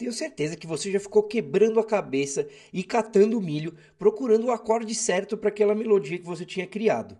Tenho certeza que você já ficou quebrando a cabeça e catando milho, procurando o acorde certo para aquela melodia que você tinha criado.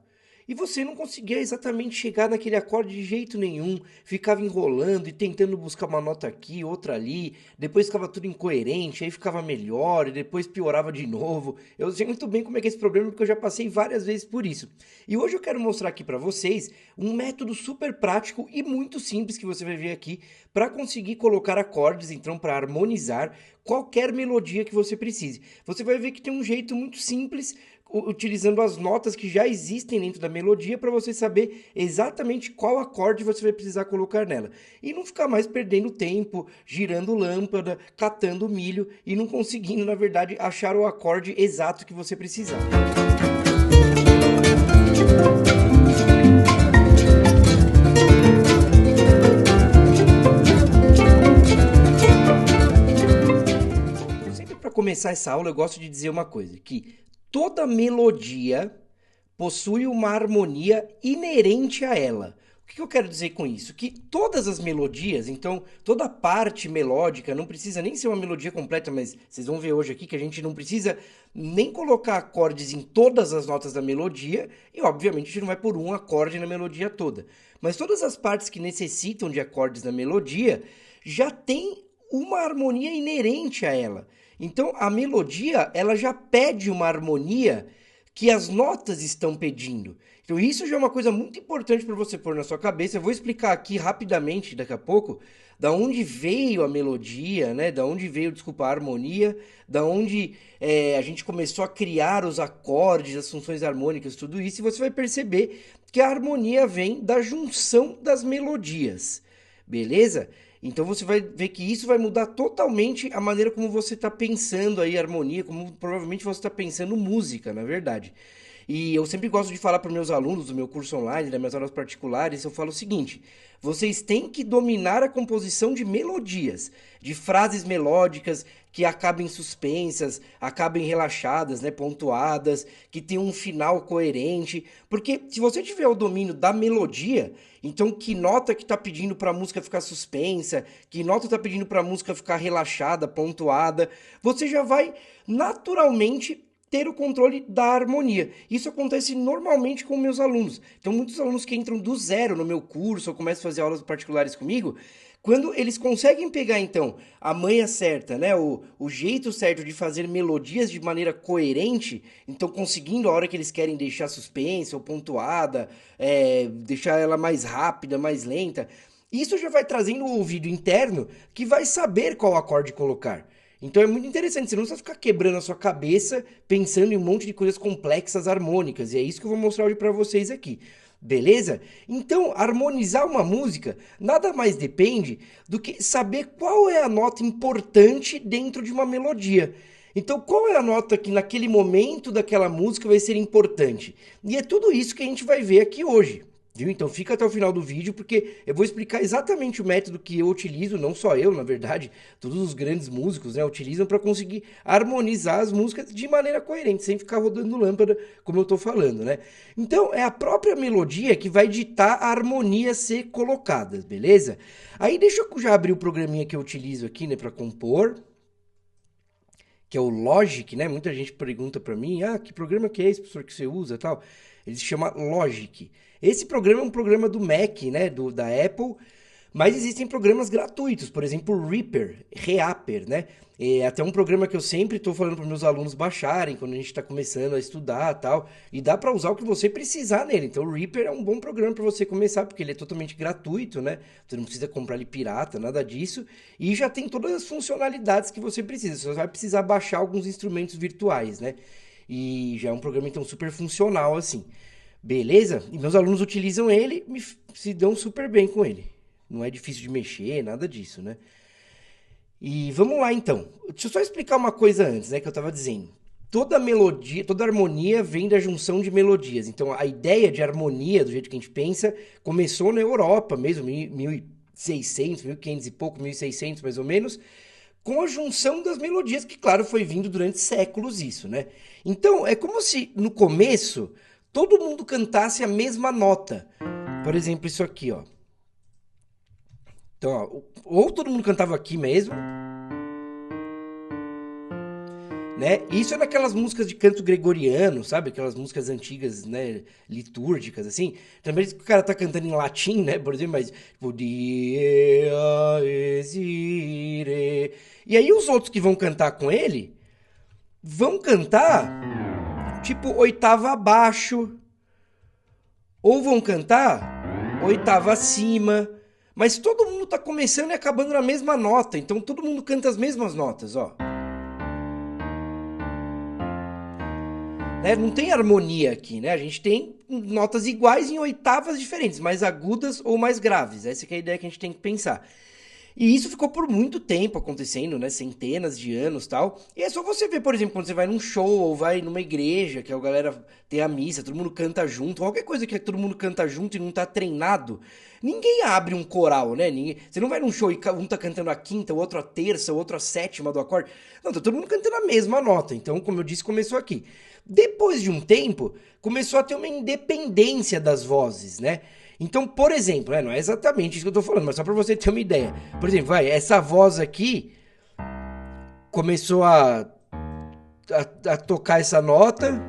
E você não conseguia exatamente chegar naquele acorde de jeito nenhum, ficava enrolando e tentando buscar uma nota aqui, outra ali, depois ficava tudo incoerente, aí ficava melhor e depois piorava de novo. Eu sei muito bem como é que é esse problema porque eu já passei várias vezes por isso. E hoje eu quero mostrar aqui para vocês um método super prático e muito simples que você vai ver aqui para conseguir colocar acordes, então para harmonizar qualquer melodia que você precise. Você vai ver que tem um jeito muito simples utilizando as notas que já existem dentro da melodia para você saber exatamente qual acorde você vai precisar colocar nela. E não ficar mais perdendo tempo, girando lâmpada, catando milho e não conseguindo, na verdade, achar o acorde exato que você precisar. Sempre para começar essa aula eu gosto de dizer uma coisa, que toda melodia possui uma harmonia inerente a ela. O que eu quero dizer com isso? Que todas as melodias, então toda parte melódica, não precisa nem ser uma melodia completa, mas vocês vão ver hoje aqui que a gente não precisa nem colocar acordes em todas as notas da melodia, e obviamente a gente não vai pôr um acorde na melodia toda. Mas todas as partes que necessitam de acordes na melodia já tem uma harmonia inerente a ela. Então a melodia, ela já pede uma harmonia que as notas estão pedindo. Então isso já é uma coisa muito importante para você pôr na sua cabeça. Eu vou explicar aqui rapidamente, daqui a pouco, da onde veio a melodia, né? Da onde veio, desculpa, a harmonia, da onde a gente começou a criar os acordes, as funções harmônicas, tudo isso, e você vai perceber que a harmonia vem da junção das melodias, beleza? Então você vai ver que isso vai mudar totalmente a maneira como você está pensando aí harmonia, como provavelmente você está pensando música, na verdade. E eu sempre gosto de falar para os meus alunos do meu curso online, das minhas aulas particulares, eu falo o seguinte: vocês têm que dominar a composição de melodias, de frases melódicas que acabem suspensas, acabem relaxadas, né, pontuadas, que tenham um final coerente, porque se você tiver o domínio da melodia, então que nota que está pedindo para a música ficar suspensa, que nota está pedindo para a música ficar relaxada, pontuada, você já vai naturalmente ter o controle da harmonia. Isso acontece normalmente com meus alunos. Então, muitos alunos que entram do zero no meu curso ou começam a fazer aulas particulares comigo, quando eles conseguem pegar, então, a manha certa, né, o jeito certo de fazer melodias de maneira coerente, então conseguindo a hora que eles querem deixar suspensa ou pontuada, deixar ela mais rápida, mais lenta, isso já vai trazendo o ouvido interno que vai saber qual acorde colocar. Então é muito interessante, você não precisa ficar quebrando a sua cabeça pensando em um monte de coisas complexas harmônicas, e é isso que eu vou mostrar hoje para vocês aqui. Beleza? Então, harmonizar uma música nada mais depende do que saber qual é a nota importante dentro de uma melodia. Então, qual é a nota que naquele momento daquela música vai ser importante? E é tudo isso que a gente vai ver aqui hoje. Viu? Então fica até o final do vídeo porque eu vou explicar exatamente o método que eu utilizo, não só eu, na verdade, todos os grandes músicos, né, utilizam para conseguir harmonizar as músicas de maneira coerente, sem ficar rodando lâmpada, como eu estou falando, né? Então é a própria melodia que vai ditar a harmonia a ser colocada, beleza? Aí deixa eu já abrir o programinha que eu utilizo aqui, né, para compor, que é o Logic, né? Muita gente pergunta para mim, que programa que é esse, professor, que você usa, e tal? Ele se chama Logic. Esse programa é um programa do Mac, né, da Apple, mas existem programas gratuitos, por exemplo, o Reaper, né? É até um programa que eu sempre estou falando para meus alunos baixarem quando a gente está começando a estudar, tal, e dá para usar o que você precisar nele. Então, o Reaper é um bom programa para você começar, porque ele é totalmente gratuito, né? Você não precisa comprar ele pirata, nada disso, e já tem todas as funcionalidades que você precisa. Você só vai precisar baixar alguns instrumentos virtuais, né? E já é um programa então super funcional assim. Beleza? E meus alunos utilizam ele e se dão super bem com ele. Não é difícil de mexer, nada disso, né? E vamos lá então. Deixa eu só explicar uma coisa antes, né, que eu estava dizendo. Toda melodia, toda harmonia vem da junção de melodias. Então a ideia de harmonia, do jeito que a gente pensa, começou na Europa mesmo, 1600, 1500 e pouco, 1600 mais ou menos, com a junção das melodias, que claro foi vindo durante séculos isso, né? Então é como se no começo todo mundo cantasse a mesma nota. Por exemplo, isso aqui, ó. Então, ó, ou todo mundo cantava aqui mesmo, né? Isso é naquelas músicas de canto gregoriano, sabe? Aquelas músicas antigas, né? Litúrgicas, assim. Também o cara tá cantando em latim, né? Por exemplo, mas... Tipo, Die esire. E aí os outros que vão cantar com ele vão cantar, tipo, oitava abaixo. Ou vão cantar oitava acima. Mas todo mundo tá começando e acabando na mesma nota. Então todo mundo canta as mesmas notas, ó. Né? Não tem harmonia aqui, né? A gente tem notas iguais em oitavas diferentes, mais agudas ou mais graves. Essa que é a ideia que a gente tem que pensar. E isso ficou por muito tempo acontecendo, né? Centenas de anos e tal. E é só você ver, por exemplo, quando você vai num show ou vai numa igreja, que a galera tem a missa, todo mundo canta junto, qualquer coisa que todo mundo canta junto e não tá treinado, ninguém abre um coral, né? Você não vai num show e um tá cantando a quinta, o outro a terça, o outro a sétima do acorde. Não, tá todo mundo cantando a mesma nota. Então, como eu disse, começou aqui. Depois de um tempo, começou a ter uma independência das vozes, né? Então, por exemplo, não é exatamente isso que eu tô falando, mas só para você ter uma ideia. Por exemplo, essa voz aqui começou a tocar essa nota.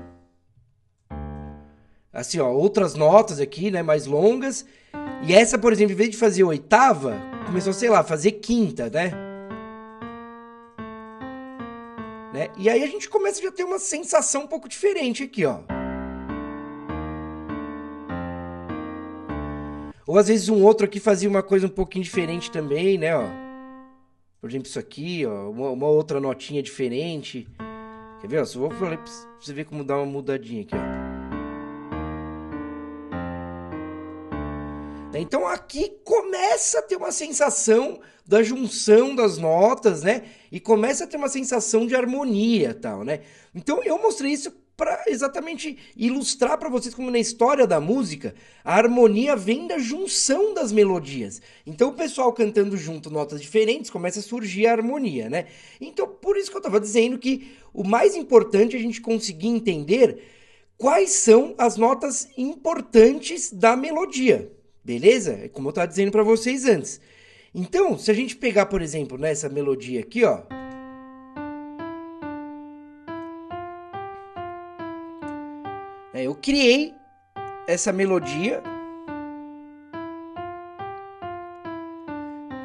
Assim, ó, outras notas aqui, né, mais longas. E essa, por exemplo, em vez de fazer oitava, começou, sei lá, a fazer quinta, né? E aí a gente começa a já ter uma sensação um pouco diferente aqui, ó. Ou às vezes um outro aqui fazia uma coisa um pouquinho diferente também, né, ó. Por exemplo, isso aqui, ó, uma outra notinha diferente. Quer ver, ó? Só vou falar pra você ver como dá uma mudadinha aqui, ó. Então aqui começa a ter uma sensação da junção das notas, né? E começa a ter uma sensação de harmonia e tal, né? Então eu mostrei isso para exatamente ilustrar para vocês como na história da música a harmonia vem da junção das melodias. Então o pessoal cantando junto notas diferentes começa a surgir a harmonia, né? Então por isso que eu estava dizendo que o mais importante é a gente conseguir entender quais são as notas importantes da melodia, beleza? É como eu estava dizendo para vocês antes. Então, se a gente pegar, por exemplo, nessa melodia aqui, ó, eu criei essa melodia,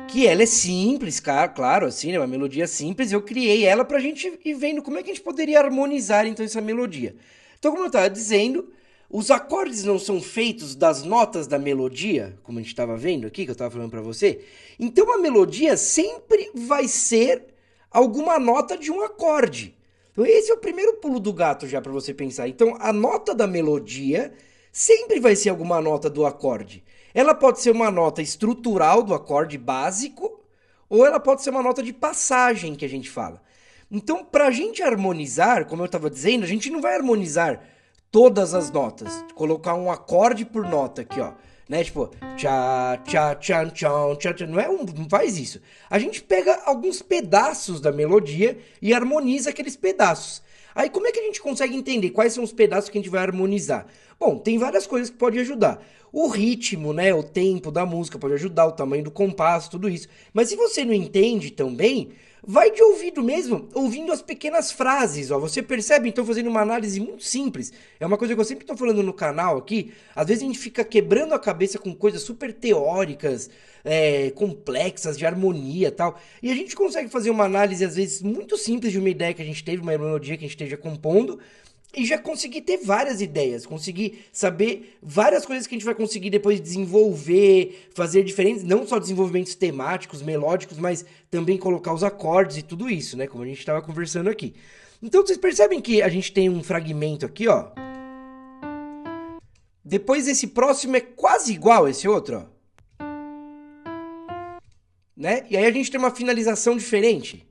que ela é simples, claro, assim, né? Uma melodia simples. Eu criei ela pra gente ir vendo como é que a gente poderia harmonizar, então, essa melodia. Então, como eu estava dizendo, os acordes não são feitos das notas da melodia, como a gente estava vendo aqui, que eu estava falando para você. Então, a melodia sempre vai ser alguma nota de um acorde. Então, esse é o primeiro pulo do gato já para você pensar. Então, a nota da melodia sempre vai ser alguma nota do acorde. Ela pode ser uma nota estrutural do acorde básico, ou ela pode ser uma nota de passagem que a gente fala. Então, para a gente harmonizar, como eu estava dizendo, a gente não vai harmonizar todas as notas, colocar um acorde por nota aqui, ó, né? Tipo, tchá, tchá, tchan, tchão, tchá, tchá. Não faz isso. A gente pega alguns pedaços da melodia e harmoniza aqueles pedaços. Aí como é que a gente consegue entender quais são os pedaços que a gente vai harmonizar? Bom, tem várias coisas que podem ajudar. O ritmo, né, o tempo da música pode ajudar, o tamanho do compasso, tudo isso. Mas se você não entende tão bem, vai de ouvido mesmo, ouvindo as pequenas frases, ó. Você percebe? Então, fazendo uma análise muito simples. É uma coisa que eu sempre estou falando no canal aqui. Às vezes a gente fica quebrando a cabeça com coisas super teóricas, complexas, de harmonia e tal. E a gente consegue fazer uma análise, às vezes, muito simples de uma ideia que a gente teve, uma melodia que a gente esteja compondo, e já conseguir ter várias ideias, conseguir saber várias coisas que a gente vai conseguir depois desenvolver, fazer diferentes, não só desenvolvimentos temáticos, melódicos, mas também colocar os acordes e tudo isso, né? Como a gente estava conversando aqui. Então vocês percebem que a gente tem um fragmento aqui, ó. Depois esse próximo é quase igual a esse outro, ó. Né? E aí a gente tem uma finalização diferente.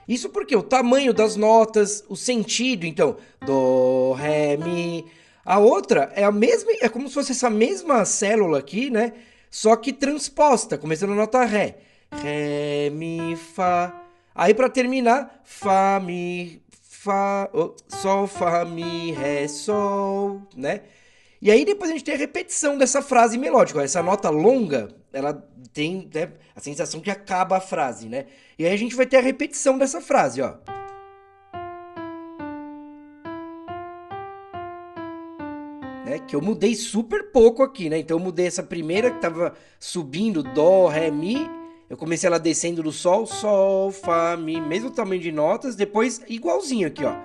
Isso porque o tamanho das notas, o sentido, então, do, ré, mi. A outra é a mesma, é como se fosse essa mesma célula aqui, né? Só que transposta, começando na nota ré. Ré, mi, fá. Aí para terminar, fá, mi, fá, sol, fá, mi, ré, sol, né? E aí depois a gente tem a repetição dessa frase melódica. Essa nota longa ela tem, né, a sensação que acaba a frase, né? E aí a gente vai ter a repetição dessa frase, ó. Né? Que eu mudei super pouco aqui, né? Então eu mudei essa primeira que tava subindo, dó, ré, mi. Eu comecei ela descendo do sol, sol, fá, mi, mesmo tamanho de notas, depois igualzinho aqui, ó.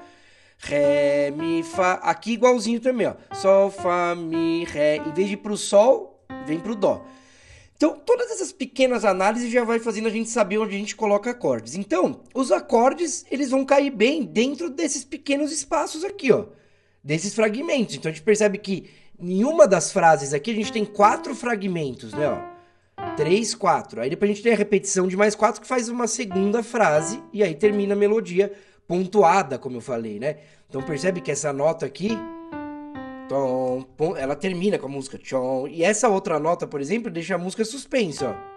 Ré, mi, fá, aqui igualzinho também, ó. Sol, fá, mi, ré. Em vez de ir pro sol, vem pro dó. Então, todas essas pequenas análises já vai fazendo a gente saber onde a gente coloca acordes. Então, os acordes, eles vão cair bem dentro desses pequenos espaços aqui, ó. Desses fragmentos. Então, a gente percebe que em uma das frases aqui, a gente tem 4 fragmentos, né, ó. 3, 4. Aí depois a gente tem a repetição de mais 4 que faz uma segunda frase e aí termina a melodia pontuada, como eu falei, né? Então percebe que essa nota aqui, tom, ela termina com a música tchom, e essa outra nota, por exemplo, deixa a música suspensa, ó.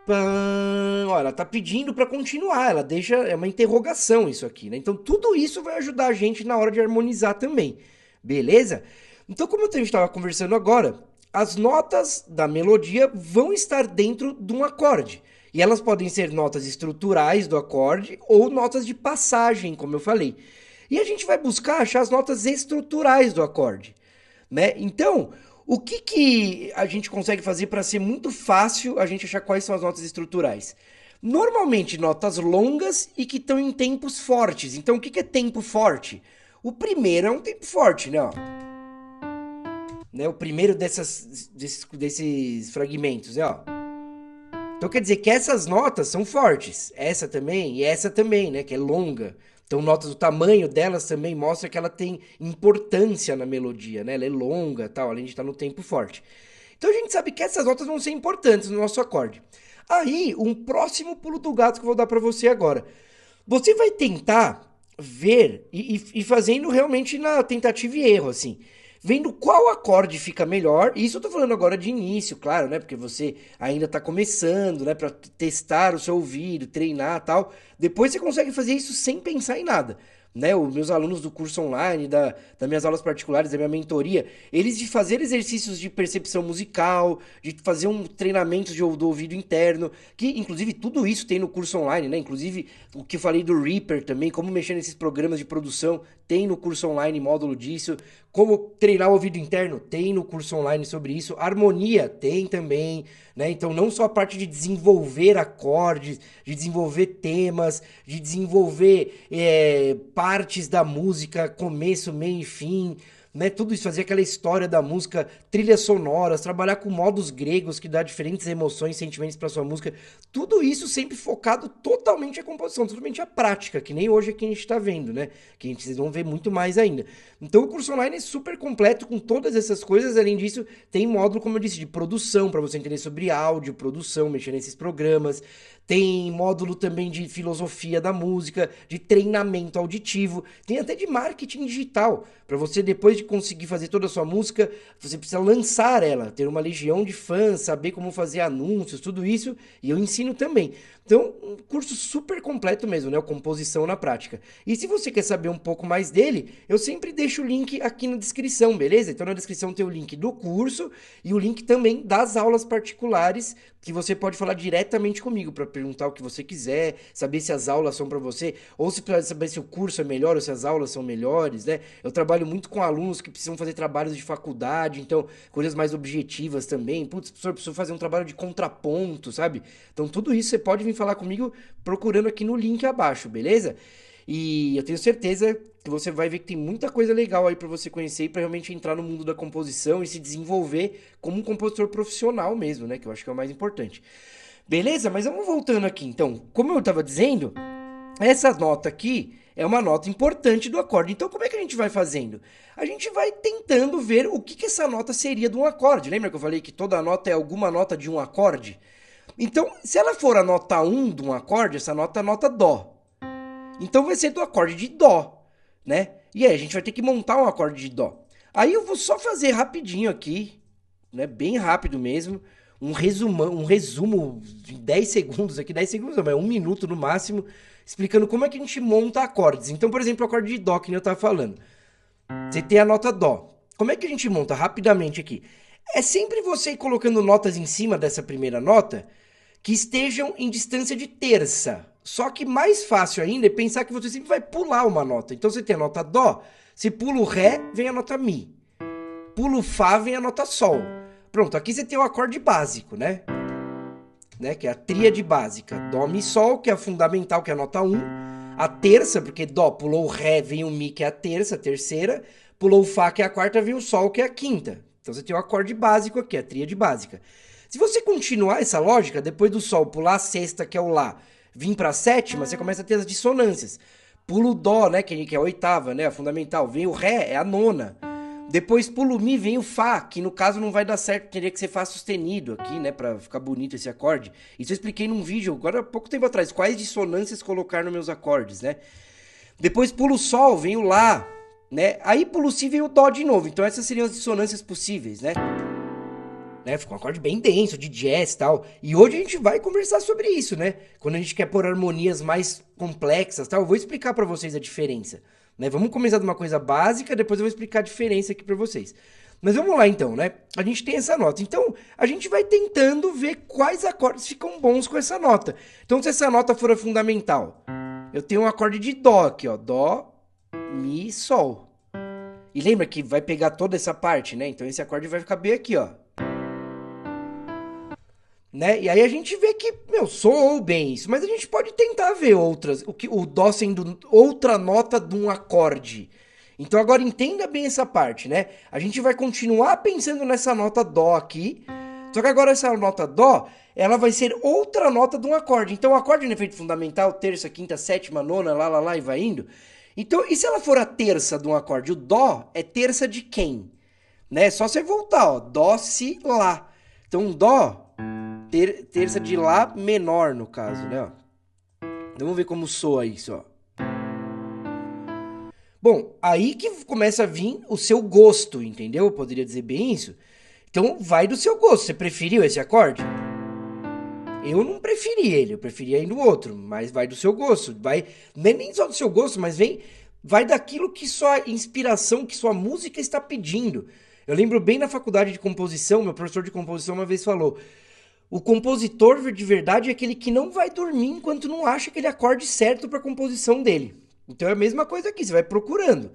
Pam, ó, ela tá pedindo para continuar, ela deixa, é uma interrogação isso aqui, né? Então tudo isso vai ajudar a gente na hora de harmonizar também, beleza? Então como a gente estava conversando agora, as notas da melodia vão estar dentro de um acorde. E elas podem ser notas estruturais do acorde ou notas de passagem, como eu falei. E a gente vai buscar achar as notas estruturais do acorde, né? Então, o que que a gente consegue fazer para ser muito fácil a gente achar quais são as notas estruturais? Normalmente notas longas e que estão em tempos fortes. Então, o que que é tempo forte? O primeiro é um tempo forte, né? Ó. Né? O primeiro desses fragmentos, né? Ó. Então quer dizer que essas notas são fortes. Essa também e essa também, né? Que é longa. Então notas, o tamanho delas também mostra que ela tem importância na melodia, né? Ela é longa, tal, além de estar no tempo forte. Então a gente sabe que essas notas vão ser importantes no nosso acorde. Aí, um próximo pulo do gato que eu vou dar para você agora. Você vai tentar ver e fazendo realmente na tentativa e erro, assim. Vendo qual acorde fica melhor. Isso eu tô falando agora de início, claro, né? Porque você ainda tá começando, né? Pra testar o seu ouvido, treinar e tal. Depois você consegue fazer isso sem pensar em nada. Né, os meus alunos do curso online, das minhas aulas particulares, da minha mentoria, eles de fazer exercícios de percepção musical, de fazer um treinamento do ouvido interno, que inclusive tudo isso tem no curso online, né? Inclusive o que eu falei do Reaper também, como mexer nesses programas de produção, tem no curso online módulo disso. Como treinar o ouvido interno, tem no curso online sobre isso. Harmonia, tem também, né? Então, não só a parte de desenvolver acordes, de desenvolver temas, de desenvolver partes da música, começo, meio e fim, né? Tudo isso, fazer aquela história da música, trilhas sonoras, trabalhar com modos gregos que dá diferentes emoções, sentimentos para sua música. Tudo isso sempre focado totalmente à composição, totalmente à prática, que nem hoje aqui a gente está vendo, né? Que a gente, vocês vão ver muito mais ainda. Então o curso online é super completo com todas essas coisas. Além disso, tem módulo, como eu disse, de produção, para você entender sobre áudio, produção, mexer nesses programas. Tem módulo também de filosofia da música, de treinamento auditivo, tem até de marketing digital. Para você, depois de conseguir fazer toda a sua música, você precisa lançar ela, ter uma legião de fãs, saber como fazer anúncios, tudo isso, e eu ensino também. Então, um curso super completo mesmo, né? O Composição na Prática. E se você quer saber um pouco mais dele, eu sempre deixo o link aqui na descrição, beleza? Então na descrição tem o link do curso e o link também das aulas particulares, que você pode falar diretamente comigo para perguntar o que você quiser, saber se as aulas são para você, ou se para saber se o curso é melhor ou se as aulas são melhores, né? Eu trabalho muito com alunos que precisam fazer trabalhos de faculdade, então coisas mais objetivas também. Putz, professor, preciso fazer um trabalho de contraponto, sabe? Então tudo isso você pode vir falar comigo procurando aqui no link abaixo, beleza? E eu tenho certeza que você vai ver que tem muita coisa legal aí para você conhecer e para realmente entrar no mundo da composição e se desenvolver como um compositor profissional mesmo, né? Que eu acho que é o mais importante. Beleza? Mas vamos voltando aqui. Então, como eu estava dizendo, essa nota aqui é uma nota importante do acorde. Então, como é que a gente vai fazendo? A gente vai tentando ver o que essa nota seria de um acorde. Lembra que eu falei que toda nota é alguma nota de um acorde? Então, se ela for a nota 1 de um acorde, essa nota é a nota Dó. Então vai ser do acorde de Dó, né? E aí a gente vai ter que montar um acorde de Dó. Aí eu vou só fazer rapidinho aqui, né? Bem rápido mesmo, um resumo de 10 segundos aqui, 10 segundos não, mas 1 minuto no máximo, explicando como é que a gente monta acordes. Então, por exemplo, o acorde de Dó, que nem eu estava falando. Você tem a nota Dó. Como é que a gente monta rapidamente aqui? É sempre você ir colocando notas em cima dessa primeira nota que estejam em distância de terça. Só que mais fácil ainda é pensar que você sempre vai pular uma nota. Então você tem a nota Dó, se pula o Ré, vem a nota Mi. Pula o Fá, vem a nota Sol. Pronto, aqui você tem o acorde básico, né? Que é a tríade básica. Dó, Mi, Sol, que é a fundamental, que é a nota 1. A terça, porque Dó pulou o Ré, vem o Mi, que é a terça, a terceira. Pulou o Fá, que é a quarta, vem o Sol, que é a quinta. Então você tem o acorde básico aqui, a tríade básica. Se você continuar essa lógica, depois do Sol pular a sexta, que é o Lá, vir para a sétima, você começa a ter as dissonâncias. Pula o Dó, né, que é a oitava, né, a fundamental. Vem o Ré, é a nona. Depois pula o Mi, vem o Fá, que no caso não vai dar certo, teria que ser Fá sustenido aqui, né, pra ficar bonito esse acorde. Isso eu expliquei num vídeo, agora há pouco tempo atrás, quais dissonâncias colocar nos meus acordes, né. Depois pula o Sol, vem o Lá, né, aí pula o Si, vem o Dó de novo. Então essas seriam as dissonâncias possíveis, né. Fica um acorde bem denso, de jazz e tal. E hoje a gente vai conversar sobre isso, né? Quando a gente quer pôr harmonias mais complexas e tal, eu vou explicar pra vocês a diferença. Vamos começar de uma coisa básica, depois eu vou explicar a diferença aqui pra vocês. Mas vamos lá então, né? A gente tem essa nota. Então, a gente vai tentando ver quais acordes ficam bons com essa nota. Então, se essa nota for a fundamental, eu tenho um acorde de Dó aqui, ó. Dó, Mi, Sol. E lembra que vai pegar toda essa parte, né? Então, esse acorde vai ficar bem aqui, ó. E aí a gente vê que, soou bem isso, mas a gente pode tentar ver outras, o Dó sendo outra nota de um acorde. Então agora entenda bem essa parte, né? A gente vai continuar pensando nessa nota Dó aqui, só que agora essa nota Dó, ela vai ser outra nota de um acorde. Então o acorde no efeito fundamental, terça, quinta, sétima, nona, lá, e vai indo. Então, e se ela for a terça de um acorde? O Dó é terça de quem? Só você voltar, ó, Dó, Si, Lá. Então Dó... terça de Lá menor, no caso, né? Vamos ver como soa isso, ó. Bom, aí que começa a vir o seu gosto, entendeu? Eu poderia dizer bem isso. Então, vai do seu gosto. Você preferiu esse acorde? Eu não preferi ele, eu preferia ir no outro, mas vai do seu gosto. Vai, nem só do seu gosto, mas vai daquilo que sua inspiração, que sua música está pedindo. Eu lembro bem na faculdade de composição, meu professor de composição uma vez falou: o compositor de verdade é aquele que não vai dormir enquanto não acha aquele acorde certo para a composição dele. Então é a mesma coisa aqui, você vai procurando.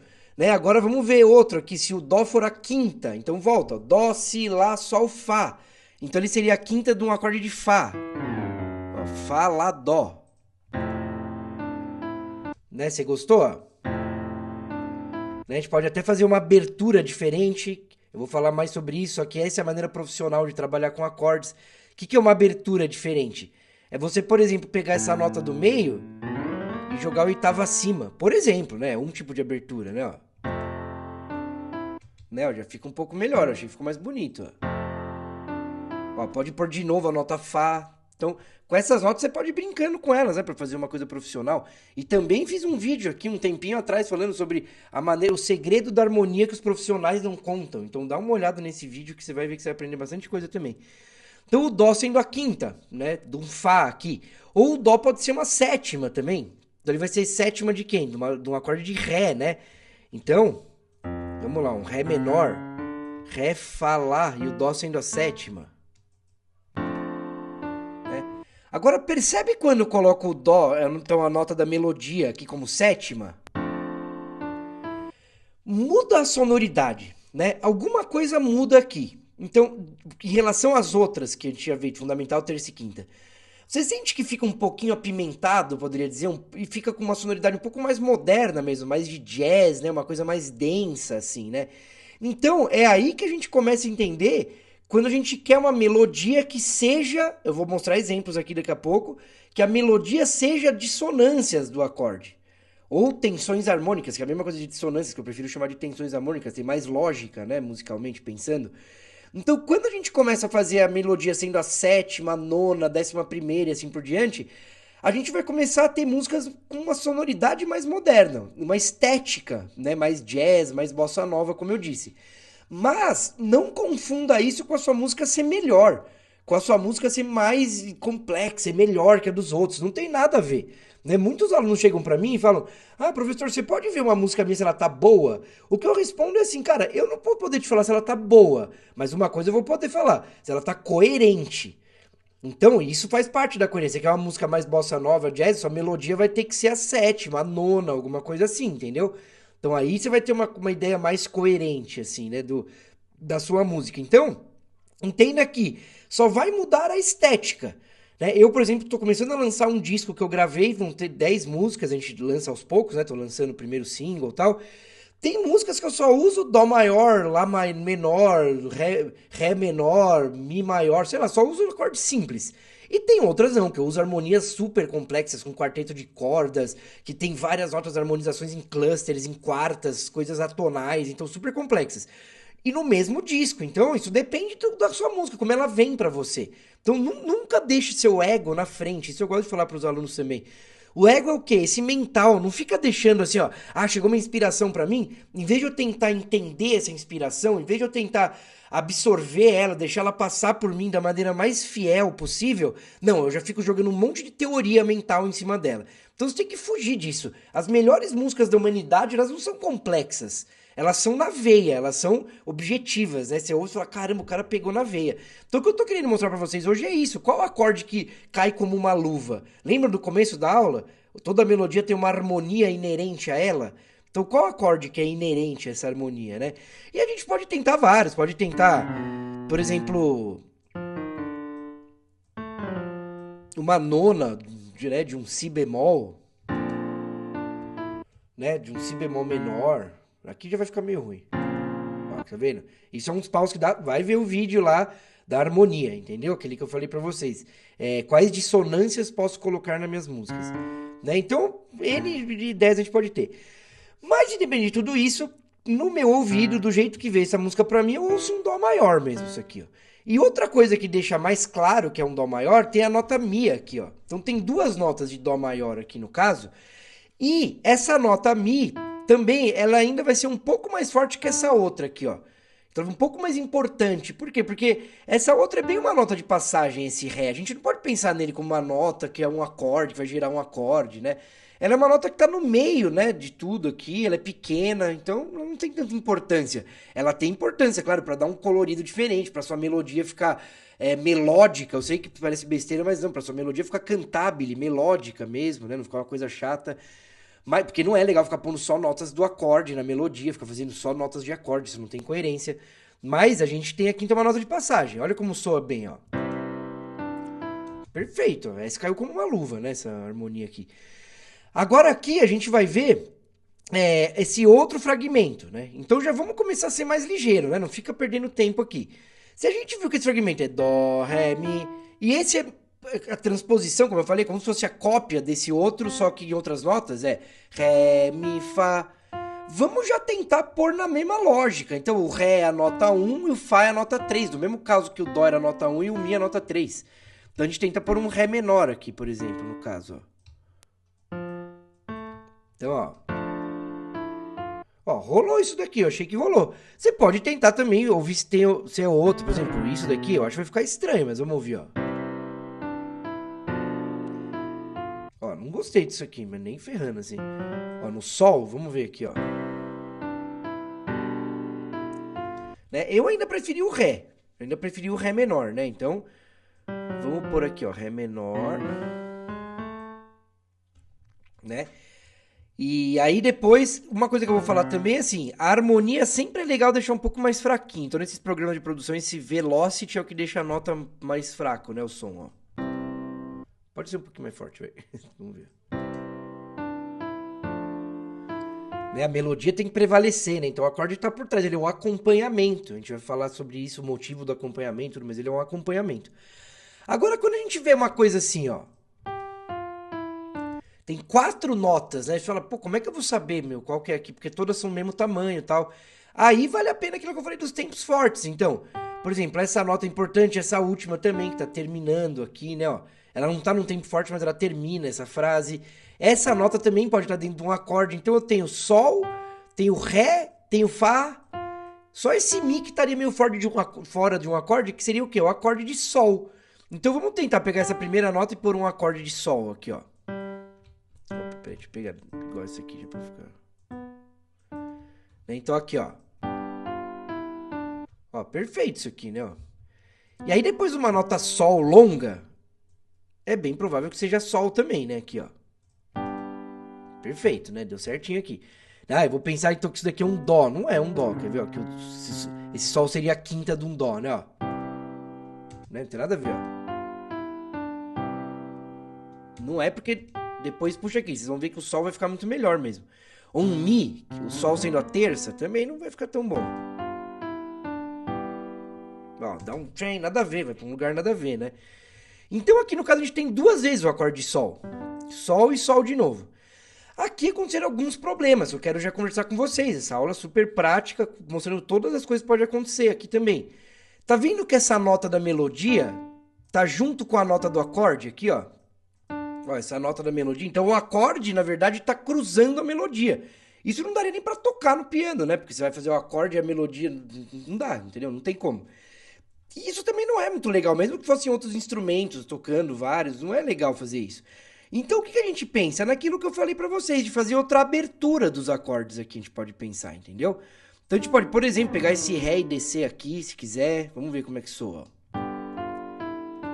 Agora vamos ver outro aqui, se o Dó for a quinta. Então volta, ó, Dó, Si, Lá, Sol, Fá. Então ele seria a quinta de um acorde de Fá. Ó, Fá, Lá, Dó. Você gostou? A gente pode até fazer uma abertura diferente. Eu vou falar mais sobre isso, só que essa é a maneira profissional de trabalhar com acordes. O que é uma abertura diferente? É você, por exemplo, pegar essa nota do meio e jogar o oitavo acima. Por exemplo, né? Um tipo de abertura, né? Ó. Já fica um pouco melhor, eu achei que ficou mais bonito. Ó, pode pôr de novo a nota Fá. Então, com essas notas você pode ir brincando com elas, né? Pra fazer uma coisa profissional. E também fiz um vídeo aqui um tempinho atrás falando sobre o segredo da harmonia que os profissionais não contam. Então dá uma olhada nesse vídeo que você vai ver que você vai aprender bastante coisa também. Então o Dó sendo a quinta, né, de um Fá aqui. Ou o Dó pode ser uma sétima também. Então ele vai ser sétima de quem? De um acorde de Ré, né? Então, vamos lá, um Ré menor. Ré, Fá, Lá e o Dó sendo a sétima. Agora percebe quando eu coloco o Dó, então a nota da melodia aqui como sétima? Muda a sonoridade, né? Alguma coisa muda aqui. Então, em relação às outras que a gente tinha visto, fundamental, terça e quinta, você sente que fica um pouquinho apimentado, poderia dizer, e fica com uma sonoridade um pouco mais moderna mesmo, mais de jazz, né? Uma coisa mais densa, assim, né? Então, é aí que a gente começa a entender quando a gente quer uma melodia que seja, eu vou mostrar exemplos aqui daqui a pouco, que a melodia seja dissonâncias do acorde. Ou tensões harmônicas, que é a mesma coisa de dissonâncias, que eu prefiro chamar de tensões harmônicas, tem mais lógica, né, musicalmente pensando. Então, quando a gente começa a fazer a melodia sendo a sétima, a nona, a 11ª e assim por diante, a gente vai começar a ter músicas com uma sonoridade mais moderna, uma estética, né, mais jazz, mais bossa nova, como eu disse. Mas não confunda isso com a sua música ser melhor, com a sua música ser mais complexa e melhor que a dos outros. Não tem nada a ver. Né? Muitos alunos chegam pra mim e falam: Ah, professor, você pode ver uma música minha se ela tá boa? O que eu respondo é assim, cara, eu não vou poder te falar se ela tá boa, mas uma coisa eu vou poder falar, se ela tá coerente. Então, isso faz parte da coerência. Que é uma música mais bossa nova, jazz, sua melodia vai ter que ser a sétima, a nona, alguma coisa assim, entendeu? Então aí você vai ter uma ideia mais coerente, assim, né, da sua música. Então, entenda que só vai mudar a estética. Né? Eu, por exemplo, estou começando a lançar um disco que eu gravei, vão ter 10 músicas, a gente lança aos poucos, né? Tô lançando o primeiro single e tal. Tem músicas que eu só uso Dó maior, Lá menor, Ré menor, Mi maior, sei lá, só uso acordes simples. E tem outras não, que eu uso harmonias super complexas, com quarteto de cordas, que tem várias notas, harmonizações em clusters, em quartas, coisas atonais, então super complexas. E no mesmo disco, então isso depende da sua música, como ela vem pra você. Então nunca deixe seu ego na frente, isso eu gosto de falar pros alunos também. O ego é o quê? Esse mental. Não fica deixando assim, ó. Ah, chegou uma inspiração pra mim. Em vez de eu tentar entender essa inspiração, em vez de eu tentar absorver ela, deixar ela passar por mim da maneira mais fiel possível, não, eu já fico jogando um monte de teoria mental em cima dela. Então você tem que fugir disso. As melhores músicas da humanidade, elas não são complexas. Elas são na veia, elas são objetivas, né? Você ouve e fala, caramba, o cara pegou na veia. Então o que eu tô querendo mostrar pra vocês hoje é isso. Qual acorde que cai como uma luva? Lembra do começo da aula? Toda melodia tem uma harmonia inerente a ela. Então qual acorde que é inerente a essa harmonia, né? E a gente pode tentar vários, pode tentar, por exemplo, uma nona, né, de um si bemol, né, de um si bemol menor. Aqui já vai ficar meio ruim. Ó, tá vendo? Isso é uns paus que dá. Vai ver o vídeo lá da harmonia, entendeu? Aquele que eu falei pra vocês. Quais dissonâncias posso colocar nas minhas músicas? Né? Então, N de 10 a gente pode ter. Mas, independente de tudo isso, no meu ouvido, do jeito que veio essa música pra mim, eu ouço um dó maior mesmo, isso aqui, ó. E outra coisa que deixa mais claro que é um dó maior, tem a nota mi aqui, ó. Então tem duas notas de dó maior aqui no caso. E essa nota Mi também, ela ainda vai ser um pouco mais forte que essa outra aqui, ó. Então, um pouco mais importante. Por quê? Porque essa outra é bem uma nota de passagem, esse Ré. A gente não pode pensar nele como uma nota que é um acorde, que vai gerar um acorde, né? Ela é uma nota que tá no meio, né, de tudo aqui. Ela é pequena, então não tem tanta importância. Ela tem importância, claro, para dar um colorido diferente, para sua melodia ficar melódica. Eu sei que parece besteira, mas não, para sua melodia ficar cantável, melódica mesmo, né? Não ficar uma coisa chata. Mas, porque não é legal ficar pondo só notas do acorde na melodia, ficar fazendo só notas de acorde, isso não tem coerência. Mas a gente tem aqui então uma nota de passagem. Olha como soa bem, ó. Perfeito. Essa caiu como uma luva, né? Essa harmonia aqui. Agora aqui a gente vai ver esse outro fragmento, né? Então já vamos começar a ser mais ligeiro, né? Não fica perdendo tempo aqui. Se a gente viu que esse fragmento é Dó, Ré, Mi, e esse é a transposição, como eu falei, como se fosse a cópia desse outro, só que em outras notas, é Ré, Mi, Fá. Vamos já tentar pôr na mesma lógica. Então o Ré é a nota 1 e o Fá é a nota 3. Do mesmo caso que o Dó era a nota 1 e o Mi é a nota 3. Então a gente tenta pôr um Ré menor aqui, por exemplo, no caso, ó. Então, ó, rolou isso daqui, eu achei que rolou. Você pode tentar também ouvir se é outro, por exemplo, isso daqui, eu acho que vai ficar estranho, mas vamos ouvir, ó. Ó, não gostei disso aqui, mas nem ferrando assim. Ó, no Sol, vamos ver aqui, ó. Né? Eu ainda preferi o Ré. Eu ainda preferi o Ré menor, né? Então, vamos pôr aqui, ó, Ré menor. Né? E aí depois, uma coisa que eu vou falar também é assim, a harmonia sempre é legal deixar um pouco mais fraquinho. Então nesses programas de produção, esse velocity é o que deixa a nota mais fraco, né, o som, ó. Pode ser um pouquinho mais forte, velho. Vamos ver. Né, a melodia tem que prevalecer, né? Então o acorde tá por trás, ele é um acompanhamento. A gente vai falar sobre isso, o motivo do acompanhamento, mas ele é um acompanhamento. Agora quando a gente vê uma coisa assim, ó, tem 4 notas, né? Você fala, pô, como é que eu vou saber, meu, qual que é aqui? Porque todas são o mesmo tamanho e tal. Aí vale a pena aquilo que eu falei dos tempos fortes. Então, por exemplo, essa nota é importante, essa última também, que tá terminando aqui, né? Ó, ela não tá num tempo forte, mas ela termina essa frase. Essa nota também pode estar dentro de um acorde. Então eu tenho Sol, tenho Ré, tenho Fá Só esse Mi que estaria meio fora de um acorde, que seria o quê? O acorde de Sol. Então vamos tentar pegar essa primeira nota e pôr um acorde de Sol aqui, ó. Opa, peraí, deixa eu pegar igual esse aqui já pra ficar. Então aqui, ó. Ó, perfeito isso aqui, né, ó. E aí depois de uma nota Sol longa, é bem provável que seja Sol também, né, aqui, ó. Perfeito, né, deu certinho aqui. Ah, eu vou pensar então que isso daqui é um Dó. Não é um Dó, quer ver, ó, que esse Sol seria a quinta de um Dó, né, ó. Né, não tem nada a ver, ó. Não é porque depois puxa aqui, vocês vão ver que o Sol vai ficar muito melhor mesmo. Um Mi, o Sol sendo a terça, também não vai ficar tão bom. Ó, dá um train, nada a ver, vai pra um lugar nada a ver, né? Então aqui no caso a gente tem duas vezes o acorde de Sol. Sol e Sol de novo. Aqui aconteceram alguns problemas, eu quero já conversar com vocês. Essa aula é super prática, mostrando todas as coisas que podem acontecer aqui também. Tá vendo que essa nota da melodia tá junto com a nota do acorde aqui, ó? Ó, essa nota da melodia. Então o acorde, na verdade, tá cruzando a melodia. Isso não daria nem pra tocar no piano, né? Porque você vai fazer o acorde e a melodia... Não dá, entendeu? Não tem como. E isso também não é muito legal, mesmo que fossem outros instrumentos, tocando vários, não é legal fazer isso. Então o que a gente pensa? Naquilo que eu falei pra vocês, de fazer outra abertura dos acordes aqui, a gente pode pensar, entendeu? Então a gente pode, por exemplo, pegar esse Ré e descer aqui, se quiser. Vamos ver como é que soa.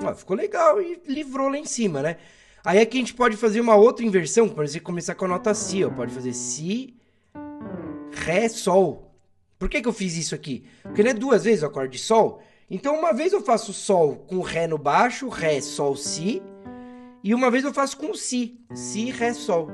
Ó, ficou legal e livrou lá em cima, né? Aí aqui a gente pode fazer uma outra inversão, por exemplo, começar com a nota Si, ó. Pode fazer Si, Ré, Sol. Por que eu fiz isso aqui? Porque não é duas vezes o acorde de Sol. Então uma vez eu faço Sol com Ré no baixo, Ré, Sol, Si. E uma vez eu faço com Si, Si, Ré, Sol.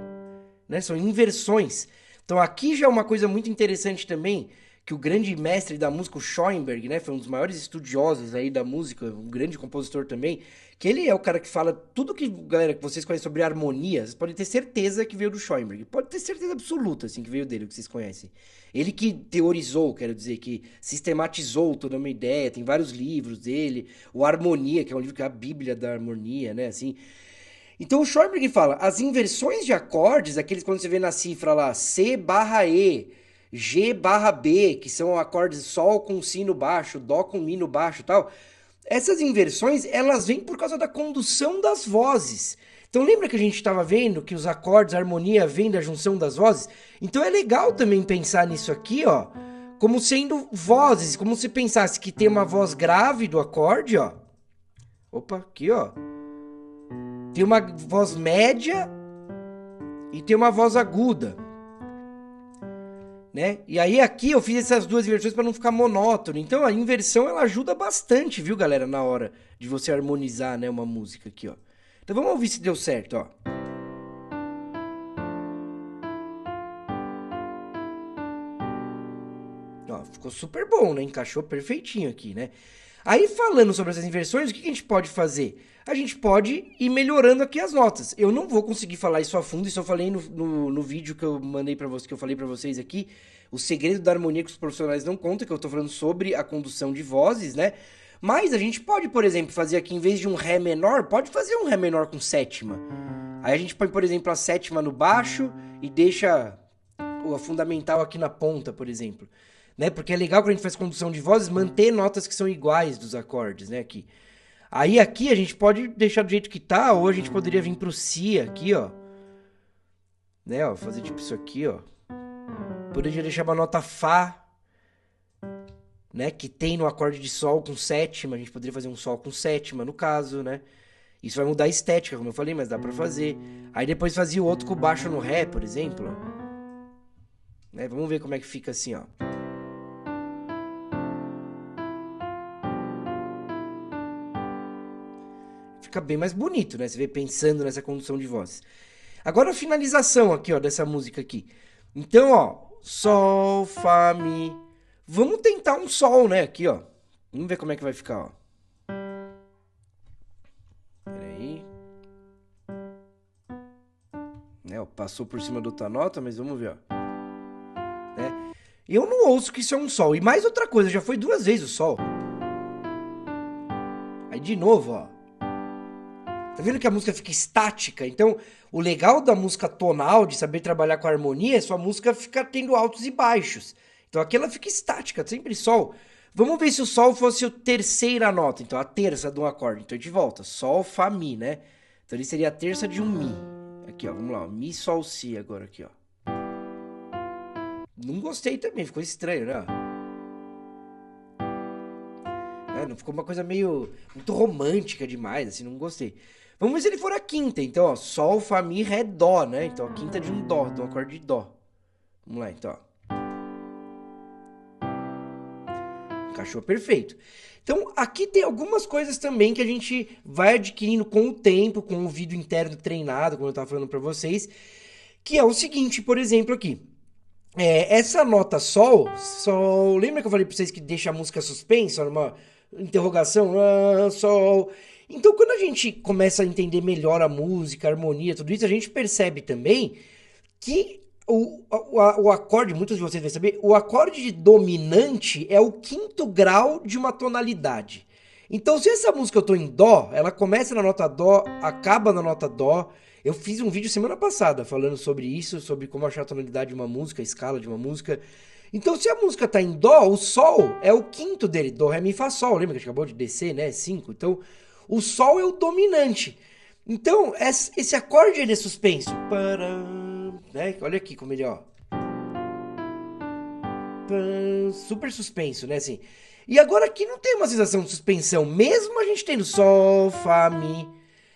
Né? São inversões. Então aqui já é uma coisa muito interessante também, que o grande mestre da música, o Schoenberg, né, foi um dos maiores estudiosos aí da música, um grande compositor também, que ele é o cara que fala tudo que, galera, que vocês conhecem sobre harmonia, vocês podem ter certeza que veio do Schoenberg. Pode ter certeza absoluta, assim, que veio dele, o que vocês conhecem. Ele que teorizou, quero dizer, que sistematizou toda uma ideia, tem vários livros dele, o Harmonia, que é um livro que é a Bíblia da harmonia, né, assim. Então o Schoenberg fala, as inversões de acordes, aqueles quando você vê na cifra lá, C barra E, G barra B, que são acordes Sol com Si no baixo, Dó com Mi no baixo e tal, essas inversões, elas vêm por causa da condução das vozes. Então lembra que a gente estava vendo que os acordes, a harmonia vem da junção das vozes? Então é legal também pensar nisso aqui, ó, como sendo vozes, como se pensasse que tem uma voz grave do acorde, ó. Opa, aqui, ó. Tem uma voz média e tem uma voz aguda, né? E aí aqui eu fiz essas duas inversões para não ficar monótono. Então a inversão ela ajuda bastante, viu, galera, na hora de você harmonizar, né, uma música aqui, ó. Então vamos ouvir se deu certo, ó. Ó, ficou super bom, né? Encaixou perfeitinho aqui, né? Aí falando sobre essas inversões, o que a gente pode fazer? A gente pode ir melhorando aqui as notas. Eu não vou conseguir falar isso a fundo, isso eu falei no vídeo que eu mandei para vocês, que eu falei para vocês aqui, o segredo da harmonia que os profissionais não contam, que eu tô falando sobre a condução de vozes, né? Mas a gente pode, por exemplo, fazer aqui, em vez de um Ré menor, pode fazer um Ré menor com sétima. Aí a gente põe, por exemplo, a sétima no baixo e deixa a fundamental aqui na ponta, por exemplo. Né? Porque é legal quando a gente faz condução de vozes manter notas que são iguais dos acordes, né, aqui. Aí aqui a gente pode deixar do jeito que tá, ou a gente poderia vir pro Si aqui, ó. Né, ó, fazer tipo isso aqui, ó. Poderia deixar uma nota Fá, né, que tem no acorde de Sol com sétima, a gente poderia fazer um Sol com sétima, no caso, né. Isso vai mudar a estética, como eu falei, mas dá pra fazer. Aí depois fazia o outro com baixo no Ré, por exemplo, ó. Né, vamos ver como é que fica assim, ó. Fica bem mais bonito, né? Você vê pensando nessa condução de voz. Agora a finalização aqui, ó, dessa música aqui. Então, ó, Sol, Fá, Mi. Vamos tentar um Sol, né? Aqui, ó. Vamos ver como é que vai ficar, ó. Peraí. Né, ó, passou por cima da outra nota, mas vamos ver, ó. Né? Eu não ouço que isso é um Sol. E mais outra coisa, já foi duas vezes o Sol. Aí de novo, ó. Tá vendo que a música fica estática? Então, o legal da música tonal, de saber trabalhar com a harmonia, é sua música ficar tendo altos e baixos. Então aqui ela fica estática, sempre sol. Vamos ver se o sol fosse a terceira nota, então a terça de um acorde. Então a gente volta, sol, fá, mi, né? Então ele seria a terça de um mi. Aqui, ó, vamos lá, ó. Mi, sol, si agora aqui, ó. Não gostei também, ficou estranho, né? Não ficou uma coisa meio muito romântica demais, assim, não gostei. Vamos ver se ele for a quinta, então, ó, sol, fá, mi, ré, dó, né? Então a quinta de um dó, de um acorde de dó. Vamos lá, então, ó. Encaixou perfeito. Então, aqui tem algumas coisas também que a gente vai adquirindo com o tempo, com o ouvido interno treinado, como eu estava falando para vocês, que é o seguinte, por exemplo, aqui. Essa nota sol, lembra que eu falei para vocês que deixa a música suspensa, numa interrogação, sol. Então, quando a gente começa a entender melhor a música, a harmonia, tudo isso, a gente percebe também que o acorde, muitos de vocês vão saber, o acorde dominante é o quinto grau de uma tonalidade. Então, se essa música eu tô em dó, ela começa na nota dó, acaba na nota dó. Eu fiz um vídeo semana passada falando sobre isso, sobre como achar a tonalidade de uma música, a escala de uma música. Então, se a música tá em dó, o sol é o quinto dele, dó, ré, mi, fá, sol. Lembra que a gente acabou de descer, né? 5. Então, o sol é o dominante. Então, esse acorde ele é suspenso. Né? Olha aqui como ele, ó. Super suspenso, né? Assim. E agora aqui não tem uma sensação de suspensão, mesmo a gente tendo sol, fá, mi.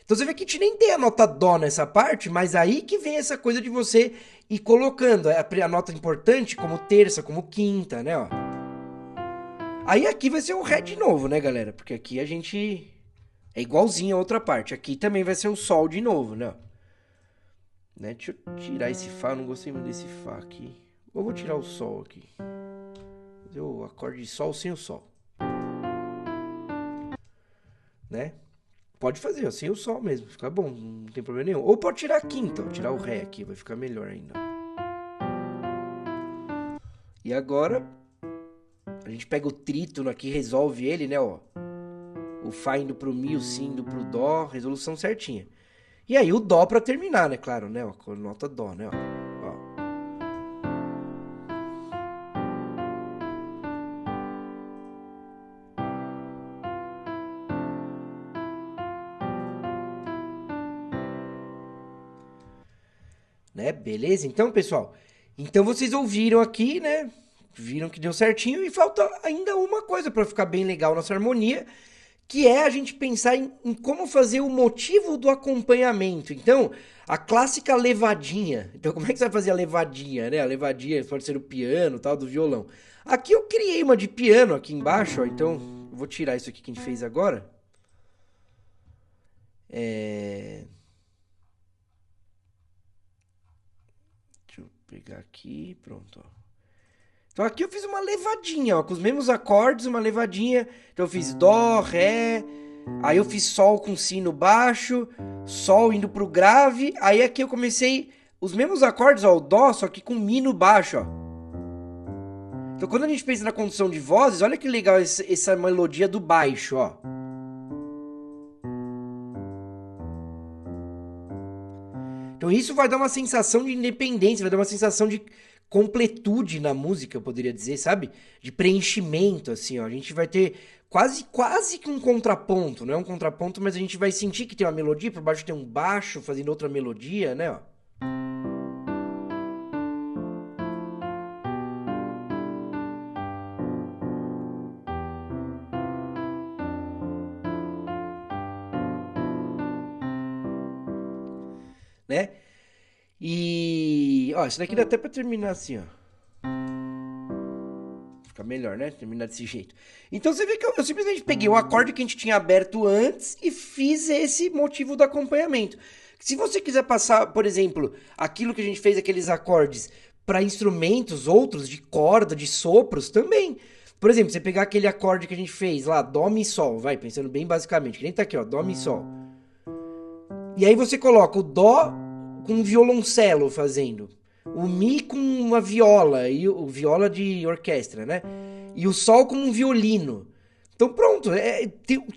Então você vê que a gente nem tem a nota dó nessa parte, mas aí que vem essa coisa de você ir colocando a nota importante como terça, como quinta, né? Ó. Aí aqui vai ser o ré de novo, né, galera? Porque aqui a gente é igualzinho a outra parte. Aqui também vai ser o sol de novo, né? Né? Deixa eu tirar esse fá, eu não gostei muito desse fá aqui. Ou vou tirar o sol aqui. Fazer o acorde de sol sem o sol. Né? Pode fazer, ó, sem o sol mesmo, fica bom, não tem problema nenhum. Ou pode tirar a quinta, ó, tirar o ré aqui, vai ficar melhor ainda. E agora, a gente pega o trítono aqui, resolve ele, né, ó. O fá indo pro mi, o si indo pro dó, resolução certinha. E aí o dó pra terminar, né, claro, né, ó, com a nota dó, né, ó. Né? Beleza? Então, pessoal, então vocês ouviram aqui, né? Viram que deu certinho e falta ainda uma coisa para ficar bem legal nossa harmonia, que é a gente pensar em como fazer o motivo do acompanhamento. Então, a clássica levadinha. Então, como é que você vai fazer a levadinha, né? A levadinha pode ser o piano, tal, do violão. Aqui eu criei uma de piano aqui embaixo, ó. Então, eu vou tirar isso aqui que a gente fez agora. Deixa eu pegar aqui, pronto, ó. Então aqui eu fiz uma levadinha, ó, com os mesmos acordes, uma levadinha. Então eu fiz dó, ré, aí eu fiz sol com si no baixo, sol indo pro grave, aí aqui eu comecei os mesmos acordes, ó, o dó, só que com mi no baixo, ó. Então quando a gente pensa na condução de vozes, olha que legal essa melodia do baixo, ó. Então isso vai dar uma sensação de independência, vai dar uma sensação de completude na música, eu poderia dizer, sabe? De preenchimento, assim, ó. A gente vai ter quase que um contraponto, não é um contraponto, mas a gente vai sentir que tem uma melodia, por baixo tem um baixo fazendo outra melodia, né, ó. Né? E, ó, isso daqui dá até pra terminar assim, ó. Fica melhor, né? Terminar desse jeito. Então você vê que eu simplesmente peguei o acorde que a gente tinha aberto antes e fiz esse motivo do acompanhamento. Se você quiser passar, por exemplo, aquilo que a gente fez, aqueles acordes, para instrumentos outros, de corda, de sopros, também. Por exemplo, você pegar aquele acorde que a gente fez lá, dó, mi, sol, vai, pensando bem basicamente, que nem tá aqui, ó, dó, mi, sol. E aí você coloca o dó com um violoncelo fazendo, o mi com uma viola, e o viola de orquestra, né? E o sol com um violino. Então pronto,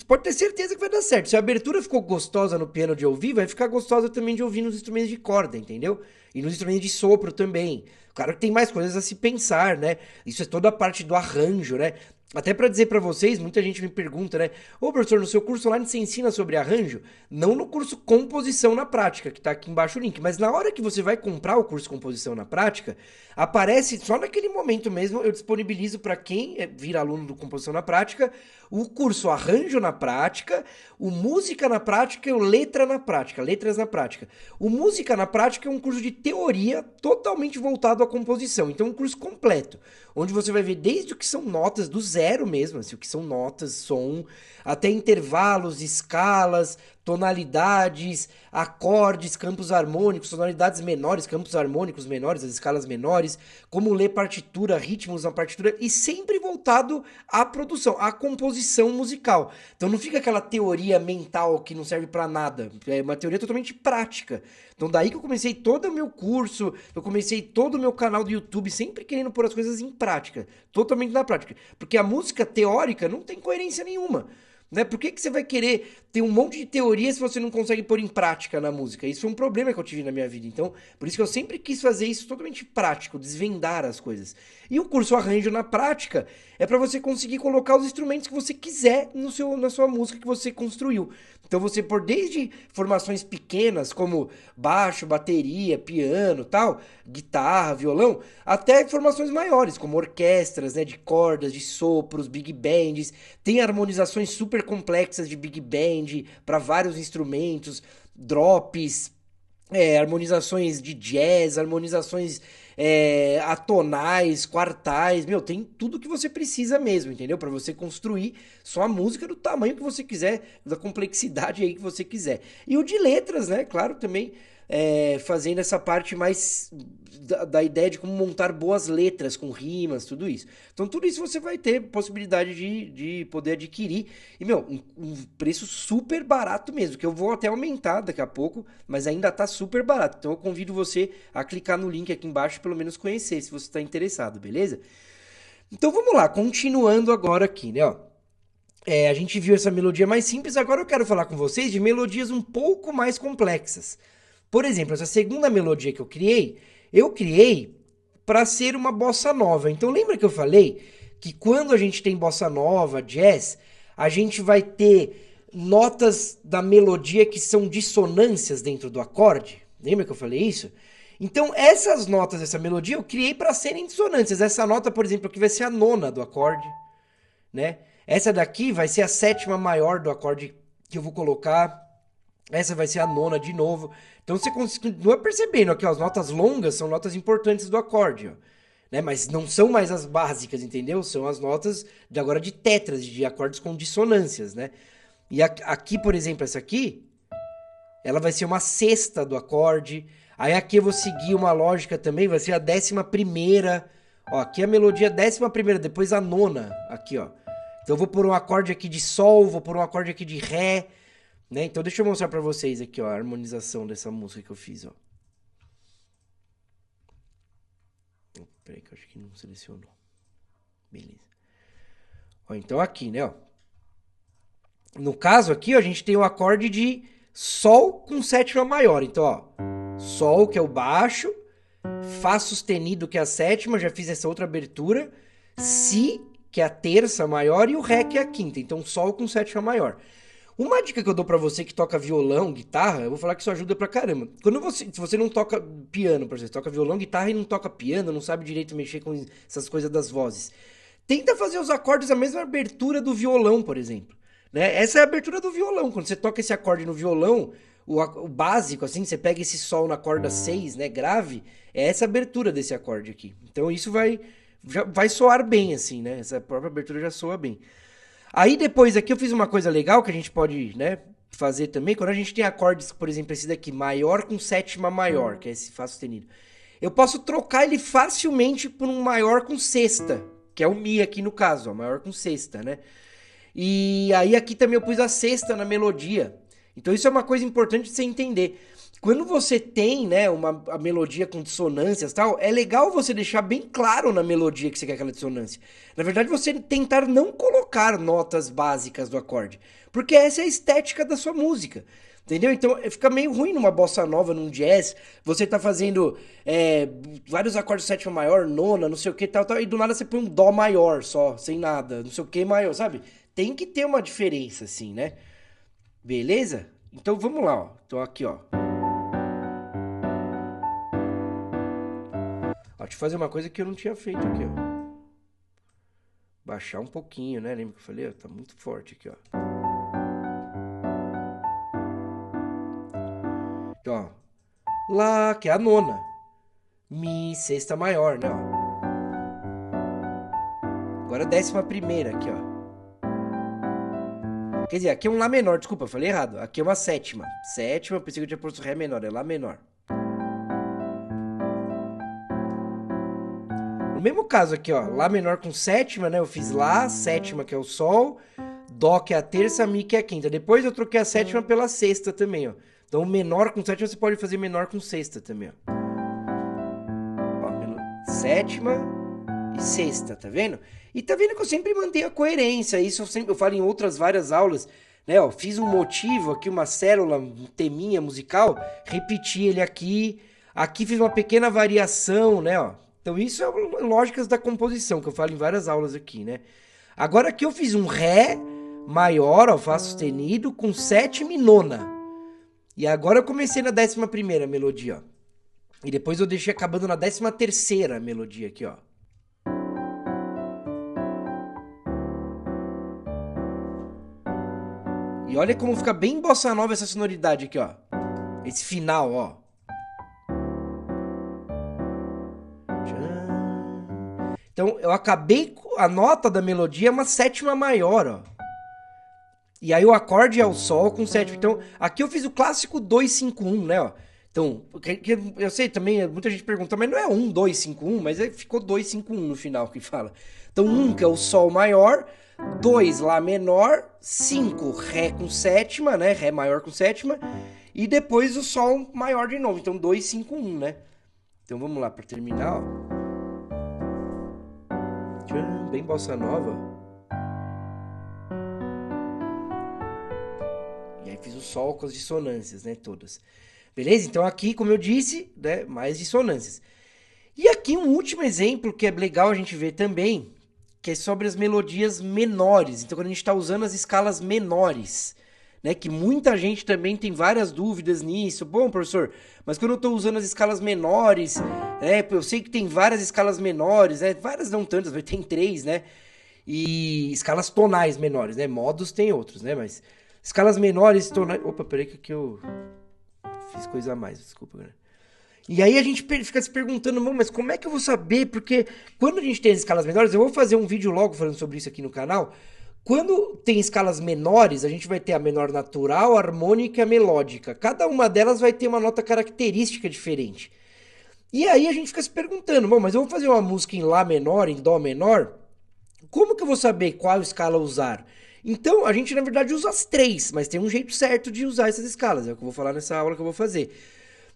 pode ter certeza que vai dar certo. Se a abertura ficou gostosa no piano de ouvir, vai ficar gostosa também de ouvir nos instrumentos de corda, entendeu? E nos instrumentos de sopro também. Claro que tem mais coisas a se pensar, né? Isso é toda a parte do arranjo, né? Até para dizer para vocês, muita gente me pergunta, né? Ô, professor, no seu curso online você ensina sobre arranjo? Não no curso Composição na Prática, que tá aqui embaixo o link, mas na hora que você vai comprar o curso Composição na Prática, aparece só naquele momento mesmo, eu disponibilizo para quem vira aluno do Composição na Prática, o curso Arranjo na Prática, o Música na Prática e o Letra na Prática, Letras na Prática. O Música na Prática é um curso de teoria totalmente voltado à composição, então é um curso completo, onde você vai ver desde o que são notas do zero mesmo, assim, o que são notas, som, até intervalos, escalas, tonalidades, acordes, campos harmônicos, tonalidades menores, campos harmônicos menores, as escalas menores, como ler partitura, ritmos na partitura, e sempre voltado à produção, à composição musical. Então não fica aquela teoria mental que não serve pra nada, é uma teoria totalmente prática. Então daí que eu comecei todo o meu curso, eu comecei todo o meu canal do YouTube, sempre querendo pôr as coisas em prática, totalmente na prática. Porque a música teórica não tem coerência nenhuma. Né? Por que que você vai querer ter um monte de teoria se você não consegue pôr em prática na música? Isso foi um problema que eu tive na minha vida. Então, por isso que eu sempre quis fazer isso totalmente prático, desvendar as coisas. E o curso Arranjo na Prática é para você conseguir colocar os instrumentos que você quiser na sua música que você construiu. Então você pôr desde formações pequenas, como baixo, bateria, piano, tal, guitarra, violão, até formações maiores, como orquestras, né, de cordas, de sopros, big bands. Tem harmonizações super complexas de big band para vários instrumentos, drops, harmonizações de jazz, harmonizações atonais, quartais, meu, tem tudo que você precisa mesmo, entendeu? Para você construir sua música do tamanho que você quiser, da complexidade aí que você quiser. E o de letras, né? Claro, também fazendo essa parte mais da ideia de como montar boas letras com rimas, tudo isso. Então tudo isso você vai ter possibilidade de poder adquirir. E, meu, um preço super barato mesmo, que eu vou até aumentar daqui a pouco, mas ainda tá super barato. Então eu convido você a clicar no link aqui embaixo e pelo menos conhecer, se você está interessado, beleza? Então vamos lá, continuando agora aqui, né, ó. A gente viu essa melodia mais simples, agora eu quero falar com vocês de melodias um pouco mais complexas. Por exemplo, essa segunda melodia que eu criei para ser uma bossa nova. Então lembra que eu falei que quando a gente tem bossa nova, jazz, a gente vai ter notas da melodia que são dissonâncias dentro do acorde? Lembra que eu falei isso? Então essas notas dessa melodia eu criei para serem dissonâncias. Essa nota, por exemplo, aqui vai ser a nona do acorde, né? Essa daqui vai ser a sétima maior do acorde que eu vou colocar. Essa vai ser a nona de novo. Então você continua percebendo aqui, ó, as notas longas são notas importantes do acorde, ó, né? Mas não são mais as básicas, entendeu? São as notas de agora de tetras, de acordes com dissonâncias, né? E aqui, por exemplo, essa aqui, ela vai ser uma sexta do acorde. Aí aqui eu vou seguir uma lógica também, vai ser a 11ª. Ó, aqui a melodia 11ª, depois a nona, aqui, ó. Então eu vou pôr um acorde aqui de sol, vou pôr um acorde aqui de ré, né? Então deixa eu mostrar pra vocês aqui, ó, a harmonização dessa música que eu fiz, ó. Peraí que eu acho que não selecionou. Beleza. Ó, então aqui, né, ó. No caso aqui, ó, a gente tem o acorde de sol com sétima maior. Então, ó, sol, que é o baixo, fá sustenido, que é a sétima, já fiz essa outra abertura, si, que é a terça maior, e o ré, que é a quinta. Então, sol com sétima maior. Uma dica que eu dou pra você que toca violão, guitarra, eu vou falar que isso ajuda pra caramba. Se você não toca piano, por exemplo, toca violão, guitarra e não toca piano, não sabe direito mexer com essas coisas das vozes, tenta fazer os acordes a mesma abertura do violão, por exemplo, né? Essa é a abertura do violão. Quando você toca esse acorde no violão, o básico, assim, você pega esse sol na corda 6, né, grave, é essa abertura desse acorde aqui. Então isso já vai soar bem, assim, né? Essa própria abertura já soa bem. Aí depois aqui eu fiz uma coisa legal que a gente pode, né, fazer também. Quando a gente tem acordes, por exemplo, esse daqui, maior com sétima maior, que é esse fá sustenido. Eu posso trocar ele facilmente por um maior com sexta, que é o mi aqui no caso, ó, maior com sexta, né? E aí aqui também eu pus a sexta na melodia. Então isso é uma coisa importante de você entender. Quando você tem, né, a melodia com dissonâncias e tal, é legal você deixar bem claro na melodia que você quer aquela dissonância. Na verdade, você tentar não colocar notas básicas do acorde, porque essa é a estética da sua música. Entendeu? Então fica meio ruim numa bossa nova, num jazz. Você tá fazendo vários acordes de sétima maior, nona, não sei o que, tal, tal, e do nada você põe um dó maior só, sem nada, não sei o que maior, sabe? Tem que ter uma diferença, assim, né? Beleza? Então vamos lá, ó. Então aqui, ó. Ó, deixa eu fazer uma coisa que eu não tinha feito aqui, ó. Baixar um pouquinho, né? Lembra que eu falei? Ó, tá muito forte aqui, ó. Então, ó. Lá, que é a nona. Mi, sexta maior, né? Ó. Agora a 11ª aqui, ó. Quer dizer, aqui é um Lá menor, desculpa, falei errado. Aqui é uma sétima. Sétima, pensei que eu tinha posto Ré menor, é Lá menor. No mesmo caso aqui, ó, Lá menor com sétima, né? Eu fiz Lá, sétima que é o Sol, Dó que é a terça, Mi que é a quinta. Depois eu troquei a sétima pela sexta também, ó. Então menor com sétima você pode fazer menor com sexta também, ó. Ó, sétima e sexta, tá vendo? E tá vendo que eu sempre mantenho a coerência, isso eu falo em outras várias aulas, né? Ó, fiz um motivo aqui, uma célula, um teminha musical, repeti ele aqui, aqui fiz uma pequena variação, né? Ó. Então isso é lógicas da composição, que eu falo em várias aulas aqui, né? Agora aqui eu fiz um Ré maior, ó, Fá sustenido, com sétima e nona. E agora eu comecei na 11ª melodia, ó. E depois eu deixei acabando na 13ª melodia aqui, ó. E olha como fica bem bossa nova essa sonoridade aqui, ó. Esse final, ó. Então, eu acabei... A nota da melodia é uma sétima maior, ó. E aí o acorde é o Sol com sétima. Então, aqui eu fiz o clássico 2-5-1, né, ó. Então, eu sei também, muita gente pergunta, mas não é 1-2-5-1, mas ficou 2-5-1 no final que fala. Então, 1 que é o Sol maior, 2 Lá menor, 5 Ré com sétima, né? Ré maior com sétima. E depois o Sol maior de novo. Então 2, 5, 1, né? Então vamos lá para terminar, ó. Bem bossa nova. E aí fiz o Sol com as dissonâncias, né? Todas. Beleza? Então aqui, como eu disse, né? Mais dissonâncias. E aqui um último exemplo que é legal a gente ver também, que é sobre as melodias menores. Então, quando a gente está usando as escalas menores, né? Que muita gente também tem várias dúvidas nisso. Bom, professor, mas quando eu estou usando as escalas menores, né? Eu sei que tem várias escalas menores, né? Várias não tantas, mas tem 3, né? E escalas tonais menores, né? Modos tem outros, né? Mas escalas menores, tonais... Opa, peraí que aqui eu fiz coisa a mais, desculpa, galera. E aí a gente fica se perguntando, mas como é que eu vou saber? Porque quando a gente tem as escalas menores, eu vou fazer um vídeo logo falando sobre isso aqui no canal. Quando tem escalas menores, a gente vai ter a menor natural, a harmônica e a melódica. Cada uma delas vai ter uma nota característica diferente. E aí a gente fica se perguntando, mas eu vou fazer uma música em Lá menor, em Dó menor, como que eu vou saber qual escala usar? Então, a gente na verdade usa as 3, mas tem um jeito certo de usar essas escalas, é o que eu vou falar nessa aula que eu vou fazer.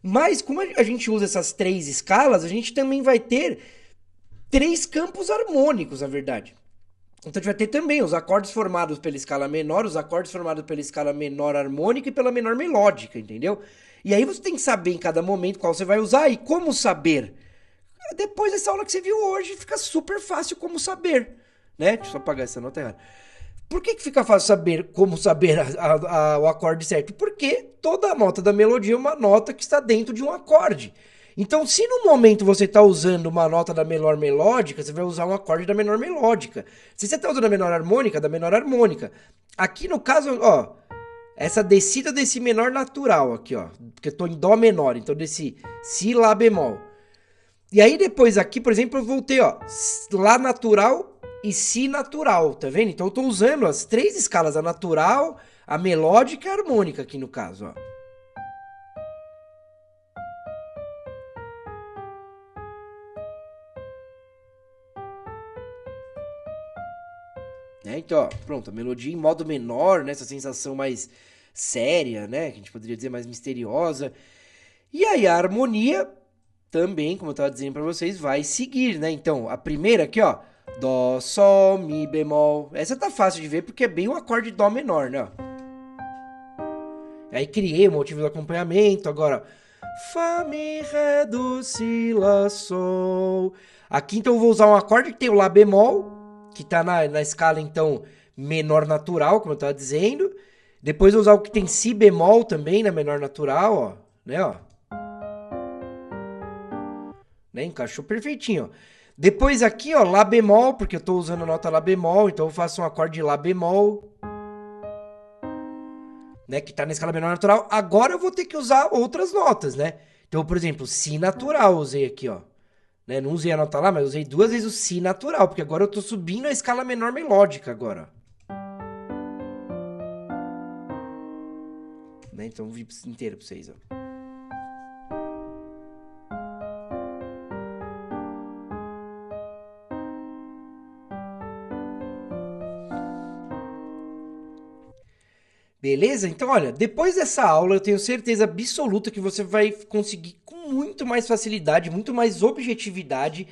Mas como a gente usa essas 3 escalas, a gente também vai ter 3 campos harmônicos, na verdade. Então a gente vai ter também os acordes formados pela escala menor, os acordes formados pela escala menor harmônica e pela menor melódica, entendeu? E aí você tem que saber em cada momento qual você vai usar e como saber. Depois dessa aula que você viu hoje, fica super fácil como saber, né? Deixa eu só apagar essa nota errada. Por que fica fácil saber como saber o acorde certo? Porque toda nota da melodia é uma nota que está dentro de um acorde. Então, se no momento você está usando uma nota da menor melódica, você vai usar um acorde da menor melódica. Se você está usando a menor harmônica, da menor harmônica. Aqui no caso, ó, essa descida desse menor natural aqui, ó, porque eu estou em Dó menor, então desse Si, Lá bemol. E aí depois aqui, por exemplo, eu voltei, ó, Lá natural e Si natural, tá vendo? Então eu tô usando as 3 escalas, a natural, a melódica e a harmônica aqui no caso, ó. Né? Então, ó, pronto, a melodia em modo menor, né? Essa sensação mais séria, né? Que a gente poderia dizer mais misteriosa. E aí a harmonia também, como eu tava dizendo pra vocês, vai seguir, né? Então, a primeira aqui, ó, Dó, Sol, Mi bemol. Essa tá fácil de ver porque é bem o acorde Dó menor, né? Aí criei o motivo do acompanhamento, agora Fá, Mi, Ré, Do, Si, Lá, Sol. Aqui então eu vou usar um acorde que tem o Lá bemol, que tá na escala então menor natural, como eu tava dizendo. Depois eu vou usar o que tem Si bemol também na menor natural, ó, né, ó. Né, encaixou perfeitinho, ó. Depois aqui, ó, Lá bemol, porque eu tô usando a nota Lá bemol, então eu faço um acorde de Lá bemol, né, que tá na escala menor natural. Agora eu vou ter que usar outras notas, né? Então, por exemplo, Si natural eu usei aqui, ó. Né? Não usei a nota lá, mas usei duas vezes o Si natural, porque agora eu tô subindo a escala menor melódica agora. Né? Então, eu vi inteiro pra vocês, ó. Beleza? Então, olha, depois dessa aula, eu tenho certeza absoluta que você vai conseguir com muito mais facilidade, muito mais objetividade,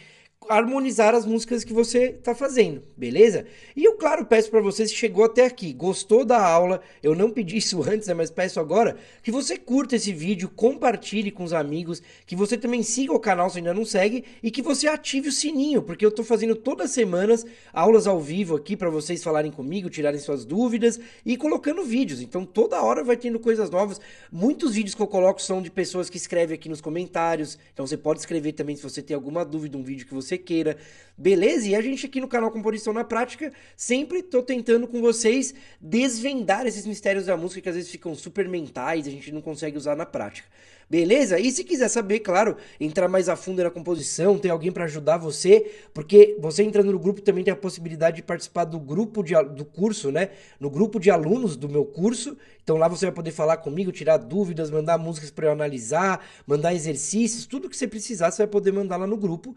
harmonizar as músicas que você está fazendo, beleza? E eu, claro, peço para você, se chegou até aqui, gostou da aula, eu não pedi isso antes, né, mas peço agora, que você curta esse vídeo, compartilhe com os amigos, que você também siga o canal se ainda não segue e que você ative o sininho, porque eu estou fazendo todas as semanas aulas ao vivo aqui para vocês falarem comigo, tirarem suas dúvidas e colocando vídeos. Então toda hora vai tendo coisas novas. Muitos vídeos que eu coloco são de pessoas que escrevem aqui nos comentários. Então você pode escrever também se você tem alguma dúvida, um vídeo que você queira. Beleza? E a gente aqui no canal Composição na Prática, sempre tô tentando com vocês desvendar esses mistérios da música que às vezes ficam super mentais, a gente não consegue usar na prática. Beleza? E se quiser saber, claro, entrar mais a fundo na composição, tem alguém para ajudar você, porque você entrando no grupo também tem a possibilidade de participar do grupo do curso, né? No grupo de alunos do meu curso. Então lá você vai poder falar comigo, tirar dúvidas, mandar músicas para eu analisar, mandar exercícios, tudo que você precisar, você vai poder mandar lá no grupo.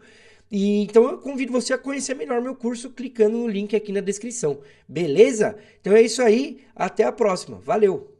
E então eu convido você a conhecer melhor meu curso clicando no link aqui na descrição. Beleza? Então é isso aí, até a próxima. Valeu!